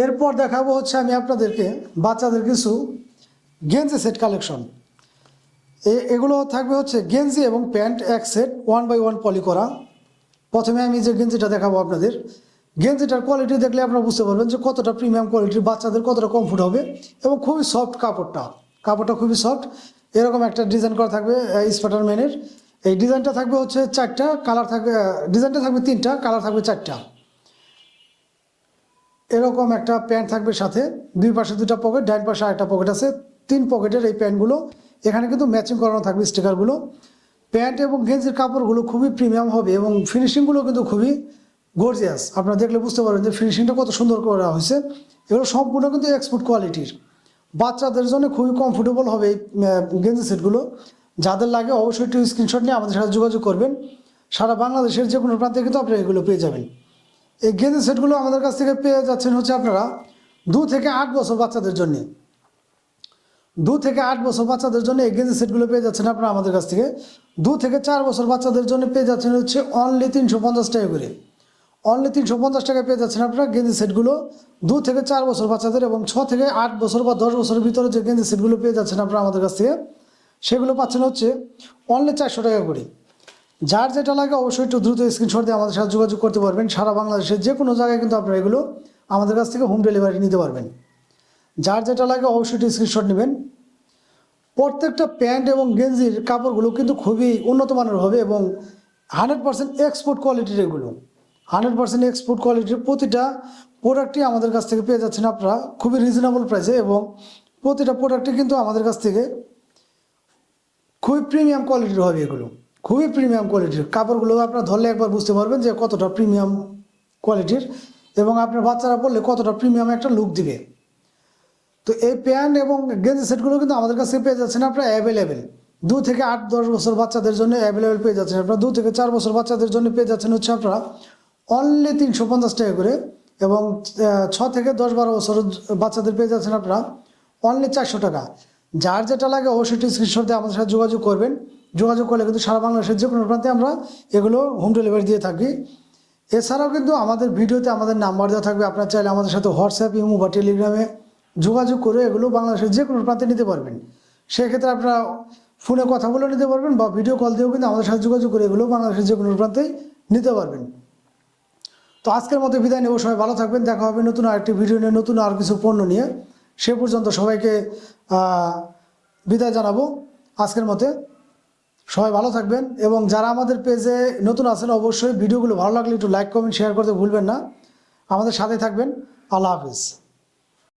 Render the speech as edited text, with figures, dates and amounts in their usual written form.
এরপর দেখাবো হচ্ছে আমি আপনাদেরকে বাচ্চাদের কিছু গেঞ্জি সেট কালেকশন। এগুলো থাকবে হচ্ছে গেঞ্জি এবং প্যান্ট এক সেট 1x1 পলি করা। প্রথমে আমি যে গেঞ্জিটা দেখাবো আপনাদের, গেঞ্জিটার কোয়ালিটি দেখলে আপনারা বুঝতে পারবেন যে কতটা প্রিমিয়াম কোয়ালিটির, বাচ্চাদের কতটা কমফোর্ট হবে এবং খুবই সফট কাপড়টা খুবই সফট। এরকম একটা ডিজাইন করা থাকবে স্পাইডারম্যানের। এই ডিজাইনটা থাকবে হচ্ছে চারটা কালার থাকবে, ডিজাইনটা থাকবে তিনটা, কালার থাকবে চারটা। এরকম একটা প্যান্ট থাকবে সাথে, দুই পাশে দুটা পকেট, ডাইন পাশে আরেকটা পকেট আছে, 3 পকেটের এই প্যান্টগুলো। এখানে কিন্তু ম্যাচিং করানো থাকবে স্টিকারগুলো। প্যান্ট এবং গেঞ্জির কাপড়গুলো খুবই প্রিমিয়াম হবে এবং ফিনিশিংগুলো কিন্তু খুবই গর্জিয়াস। আপনারা দেখলে বুঝতে পারবেন যে ফিনিশিংটা কত সুন্দর করা হয়েছে। এগুলো সম্পূর্ণ কিন্তু এক্সপোর্ট কোয়ালিটির, বাচ্চাদের জন্য খুবই কমফোর্টেবল হবে এই গেঞ্জি সেটগুলো। যাদের লাগে অবশ্যই একটু স্ক্রিনশট নিয়ে আমাদের সাথে যোগাযোগ করবেন। সারা বাংলাদেশের যে কোনো প্রান্তে কিন্তু আপনারা এগুলো পেয়ে যাবেন। এই গেঞ্জি সেটগুলো আমাদের কাছ থেকে পেয়ে যাচ্ছেন হচ্ছে আপনারা 2 থেকে 8 বছর বাচ্চাদের জন্য। 2 থেকে 8 বছর বাচ্চাদের জন্য এই গেঞ্জি সেটগুলো পেয়ে যাচ্ছেন আপনারা আমাদের কাছ থেকে। 2 থেকে 4 বছর বাচ্চাদের জন্য পেয়ে যাচ্ছেন হচ্ছে অনলি 350 টাকা করে। অনলি 350 টাকায় পেয়ে যাচ্ছেন আপনারা গেঞ্জি সেটগুলো 2 থেকে 4 বছর বাচ্চাদের, এবং 6 থেকে 8 বছর বা 10 বছরের ভিতরে যে গেঞ্জি সেটগুলো পেয়ে যাচ্ছেন আপনারা আমাদের কাছ থেকে, সেগুলো পাচ্ছেন হচ্ছে অনলি 400 টাকা করে। যার যেটা লাগে অবশ্যই একটু দ্রুত স্ক্রিনশট দিয়ে আমাদের সাথে যোগাযোগ করতে পারবেন। সারা বাংলাদেশের যে কোনো জায়গায় কিন্তু আপনারা এগুলো আমাদের কাছ থেকে হোম ডেলিভারি নিতে পারবেন। যার যেটা লাগে অবশ্যই একটু স্ক্রিনশট নেবেন। প্রত্যেকটা প্যান্ট এবং গেঞ্জির কাপড়গুলো কিন্তু খুবই উন্নত মানের হবে এবং 100% এক্সপোর্ট কোয়ালিটির। এগুলো 100% এক্সপোর্ট কোয়ালিটির। প্রতিটা প্রোডাক্টই আমাদের কাছ থেকে পেয়ে যাচ্ছেন আপনারা খুবই রিজনেবল প্রাইসে, এবং প্রতিটা প্রোডাক্টই কিন্তু আমাদের কাছ থেকে খুবই প্রিমিয়াম কোয়ালিটির হবে। এগুলো খুবই প্রিমিয়াম কোয়ালিটির কাপড়গুলো, আপনারা ধরলে একবার বুঝতে পারবেন যে কতটা প্রিমিয়াম কোয়ালিটির, এবং আপনার বাচ্চারা পরলে কতটা প্রিমিয়াম একটা লুক দিবে। তো এই প্যান্ট এবং গেঞ্জি সেটগুলো কিন্তু আমাদের কাছে পেয়ে যাচ্ছেন আপনারা অ্যাভেলেবেল। 2 থেকে 8-10 বছর বাচ্চাদের জন্য অ্যাভেলেবেল পেয়ে যাচ্ছেন আপনারা। 2 থেকে 4 বছর বাচ্চাদের জন্য পেয়ে যাচ্ছেন হচ্ছে আপনারা অনলি 350 টাকা করে, এবং 6 থেকে 10-12 বছর বাচ্চাদের পেয়ে যাচ্ছেন আপনারা অনলি 400 টাকা। যার যেটা লাগে অবশ্যই স্ক্রিনশট দিয়ে আমাদের সাথে যোগাযোগ করবেন। যোগাযোগ করলে কিন্তু সারা বাংলাদেশের যে কোনো প্রান্তে আমরা এগুলো হোম ডেলিভারি দিয়ে থাকি। এছাড়াও কিন্তু আমাদের ভিডিওতে আমাদের নাম্বার দেওয়া থাকবে, আপনারা চাইলে আমাদের সাথে হোয়াটসঅ্যাপ, ইমো বা টেলিগ্রামে যোগাযোগ করে এগুলো বাংলাদেশের যে কোনো প্রান্তে নিতে পারবেন। সেক্ষেত্রে আপনারা ফোনে কথা বলে নিতে পারবেন বা ভিডিও কল দিয়েও কিন্তু আমাদের সাথে যোগাযোগ করে এগুলো বাংলাদেশের যে কোনো প্রান্তেই নিতে পারবেন। তো আজকের মতো বিদায় নেব, সবাই ভালো থাকবেন। দেখা হবে নতুন আরেকটি ভিডিও নিয়ে, নতুন আর কিছু পণ্য নিয়ে। সে পর্যন্ত সবাইকে বিদায় জানাবো। আজকের মতে সবাই ভালো থাকবেন, এবং যারা আমাদের পেজে নতুন আছেন অবশ্যই ভিডিওগুলো ভালো লাগলে একটু লাইক, কমেন্ট, শেয়ার করতে ভুলবেন না। আমাদের সাথে থাকবেন। আল্লাহ হাফিজ।